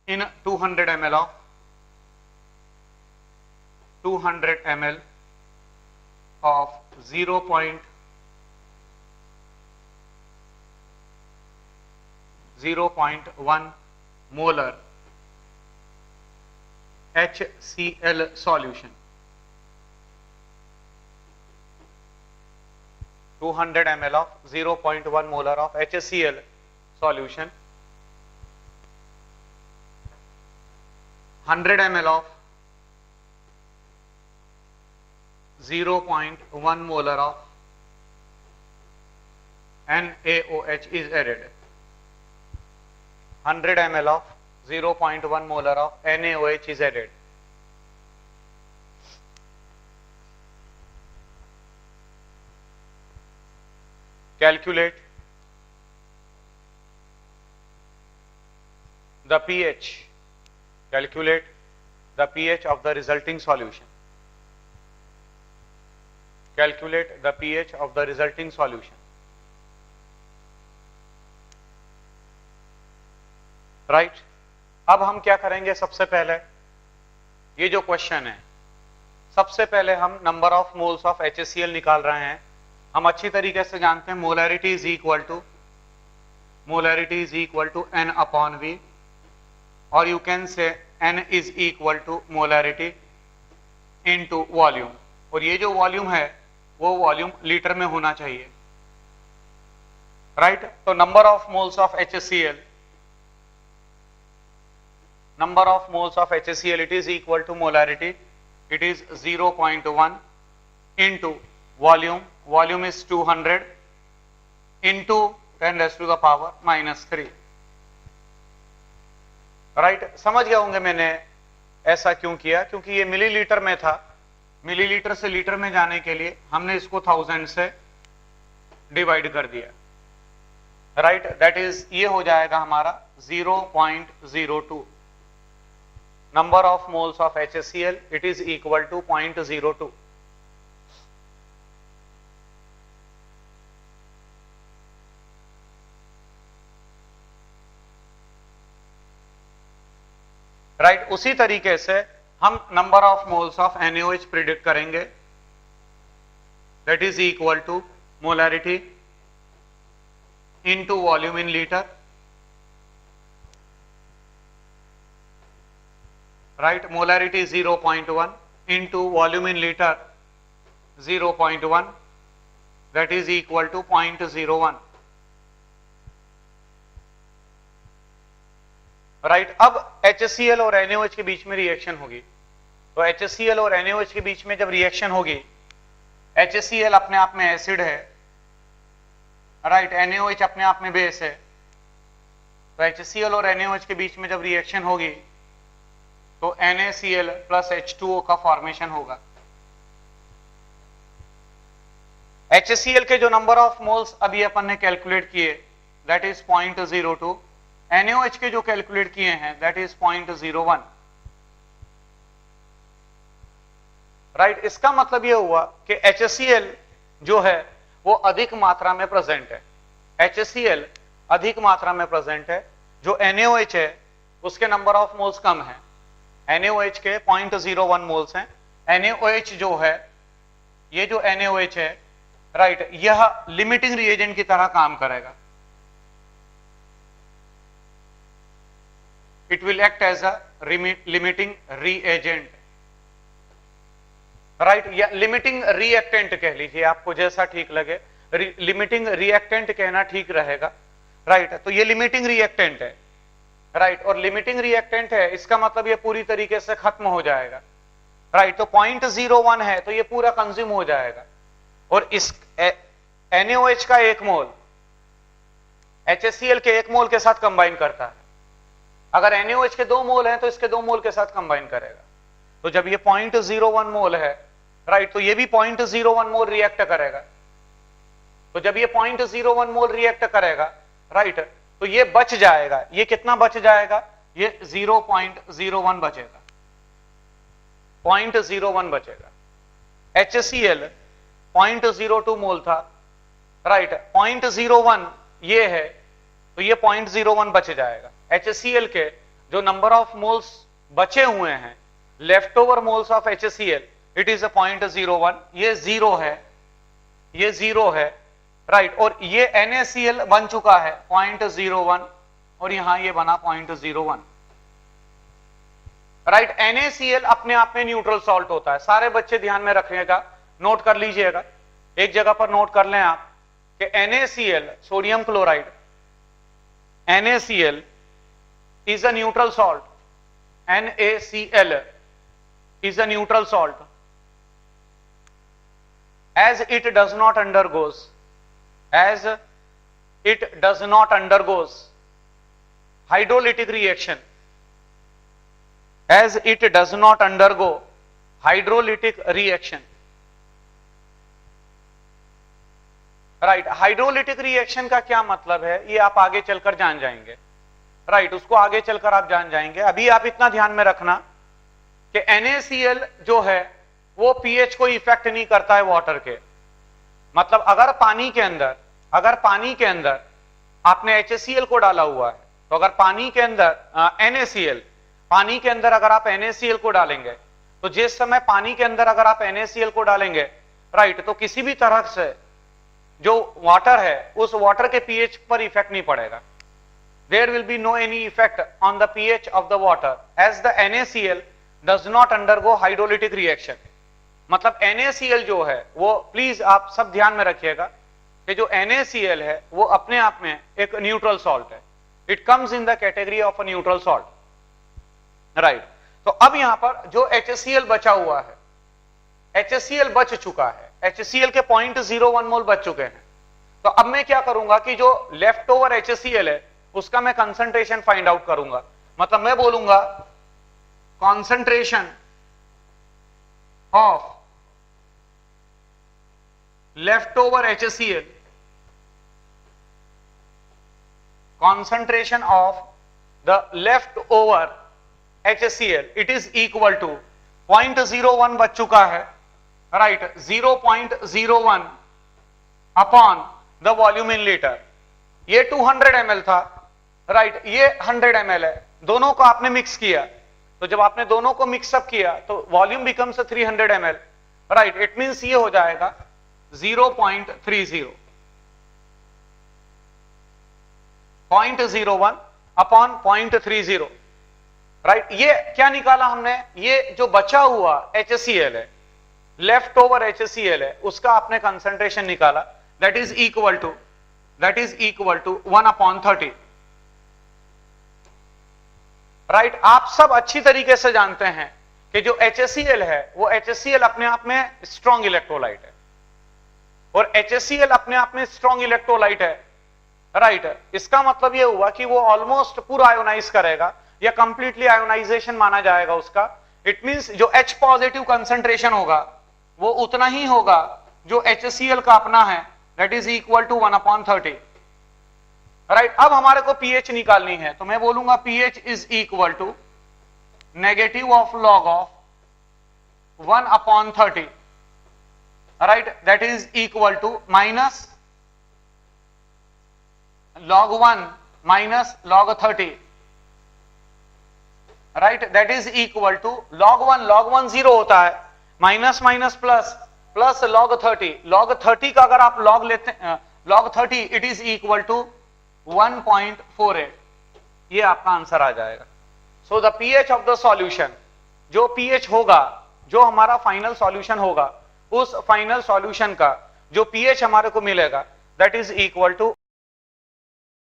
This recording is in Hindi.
in 200 ml of 200 ml of 0.1 molar HCl solution. 200 ml of 0.1 molar of HCl solution, 100 ml of 0.1 molar of NaOH is added. 100 ml of 0.1 molar of NaOH is added. Calculate the pH. Calculate the pH of the resulting solution. Calculate the pH of the resulting solution. Right अब हम क्या करेंगे, सबसे पहले ये जो क्वेश्चन है, सबसे पहले हम number of moles of HCl निकाल रहे हैं. हम अच्छी तरीके से जानते हैं molarity is equal to N upon V, और you can say N is equal to molarity into volume, और ये जो वॉल्यूम है वो वॉल्यूम लीटर में होना चाहिए. राइट तो number of moles of HCl, number of moles of HCl, it is equal to molarity, it is 0.1 into volume, volume is 200 into 10 raised to the power minus 3. Right समझ गए होंगे मैंने ऐसा क्यों किया, क्योंकि ये मिलीलीटर में था. मिलीलीटर से लीटर में जाने के लिए हमने इसको 1000 से डिवाइड कर दिया. राइट दैट इज ये हो जाएगा हमारा 0.02. number of moles of HCl, it is equal to 0.02. Right उसी तरीके से हम number of moles of NaOH predict करेंगे, that is equal to molarity into volume in litre. Right, molarity 0.1 into volume in liter 0.1, that is equal to 0.01. Right, अब HCl और NaOH के बीच में रिएक्शन होगी, तो HCl और NaOH के बीच में जब रिएक्शन होगी, HCl अपने आप में एसिड है, राइट NaOH अपने आप में बेस है, तो HCl और NaOH के बीच में जब रिएक्शन होगी तो NaCl प्लस H2O का फॉर्मेशन होगा. HCl के जो नंबर ऑफ मोल्स अभी अपन ने कैलकुलेट किए दैट इज 0.02, NaOH के जो कैलकुलेट किए हैं दैट इज 0.01. राइट इसका मतलब ये हुआ कि HCl जो है वो अधिक मात्रा में प्रेजेंट है. HCl अधिक मात्रा में प्रेजेंट है, जो NaOH है उसके नंबर ऑफ मोल्स कम है. NaOH के 0.01 मोल्स हैं. NaOH जो है, ये जो NaOH है राइट यह लिमिटिंग रिएजेंट की तरह काम करेगा. It will act as a limiting reagent, right या लिमिटिंग रिएक्टेंट कह लीजिए, आपको जैसा ठीक लगे. लिमिटिंग रिएक्टेंट कहना ठीक रहेगा. राइट तो ये लिमिटिंग रिएक्टेंट है. राइट और लिमिटिंग रिएक्टेंट है, इसका मतलब ये पूरी तरीके से खत्म हो जाएगा. राइट तो 0.01 है तो ये पूरा कंज्यूम हो जाएगा, और इस NaOH का 1 मोल HCl के 1 मोल के साथ कंबाइन करता है. अगर NaOH के 2 मोल हैं तो इसके 2 मोल के साथ कंबाइन करेगा. तो जब ये 0.01 मोल है राइट तो ये भी 0.01 मोल रिएक्ट करेगा. तो जब ये 0.01 मोल रिएक्ट करेगा राइट तो ये बच जाएगा. ये कितना बच जाएगा, ये 0.01 बचेगा, 0.01 बचेगा. HCl 0.02 मोल था राइट, 0.01 ये है तो ये 0.01 बच जाएगा. HCl के जो नंबर ऑफ मोल्स बचे हुए हैं, left over moles of HCl, it is 0.01, ये जीरो है, ये जीरो है, राइट। और ये NaCl बन चुका है 0.01 और यहां ये बना 0.01, राइट। NaCl अपने आप में न्यूट्रल सॉल्ट होता है। सारे बच्चे ध्यान में रखिएगा, नोट कर लीजिएगा, एक जगह पर नोट कर लें आप कि NaCl, sodium chloride, NaCl is a neutral salt. NaCl is a neutral salt as it does not undergoes hydrolytic reaction, as it does not undergo hydrolytic reaction, right. Hydrolytic reaction का क्या मतलब है ये आप आगे चलकर जान जाएंगे, राइट। उसको आगे चलकर आप जान जाएंगे। अभी आप इतना ध्यान में रखना कि NaCl जो है वो pH को इफेक्ट नहीं करता है वाटर के। मतलब अगर पानी के अंदर आपने HCl को डाला हुआ है, तो अगर पानी के अंदर पानी के अंदर अगर आप NaCl को डालेंगे, तो जिस समय पानी के अंदर अगर आप NaCl को डालेंगे, राइट, तो किसी भी तरह से जो वाटर है उस वाटर के pH पर इफेक्ट नहीं पड़ेगा। There will be no any effect on the pH of the water as the NaCl does not undergo hydrolytic reaction। मतलब NaCl जो है वो, प्लीज आप सब ध्यान में रखिएगा कि जो NaCl है वो अपने आप में एक न्यूट्रल सॉल्ट है। It comes in the category of a neutral salt, right. तो अब यहां पर जो HCl बचा हुआ है, HCl बच चुका है, HCl के 0.01 मोल बच चुके हैं। तो अब मैं क्या करूंगा कि जो लेफ्ट ओवर HCl है उसका मैं कंसंट्रेशन फाइंड आउट करूंगा। मतलब मैं बोलूंगा concentration of left over HCl, concentration of the leftover HCl, it is equal to 0.01 बच चुका है, right, 0.01 upon the volume in litre. ये 200 ml था, राइट, ये 100 ml है। दोनों को आपने मिक्स किया, तो जब आपने दोनों को मिक्सअप किया तो volume becomes 300 ml, right. It means ये हो जाएगा 0.30, 0.01 अपॉन 0.30, राइट। ये क्या निकाला हमने, ये जो बचा हुआ HCl है, लेफ्ट ओवर HCl है, उसका आपने कंसंट्रेशन निकाला, that is equal to 1/30, right. आप सब अच्छी तरीके से जानते हैं कि जो HCl है वो HCl अपने आप में स्ट्रॉन्ग इलेक्ट्रोलाइट है, और HCl अपने आप में स्ट्रॉन्ग इलेक्ट्रोलाइट है, राइट। इसका मतलब ये हुआ कि वो ऑलमोस्ट पूरा आयोनाइज करेगा या कंप्लीटली आयोनाइजेशन माना जाएगा उसका। इट मींस जो H पॉजिटिव कंसंट्रेशन होगा वो उतना ही होगा जो HCl का अपना है, that is equal to 1/30, right. अब हमारे को pH निकालनी है, तो मैं बोलूंगा pH is equal to negative of log of 1/30, right, that is equal to minus log 1 minus log 30, right, that is equal to log 1 0 होता है, minus minus plus plus log 30 का अगर आप log लेते हैं, log 30 it is equal to 1.48, ये आपका आंसर आ जाएगा। So the pH of the solution, जो pH होगा, जो हमारा फाइनल सॉल्यूशन होगा, उस फाइनल सॉल्यूशन का जो pH हमारे को मिलेगा दैट इज इक्वल टू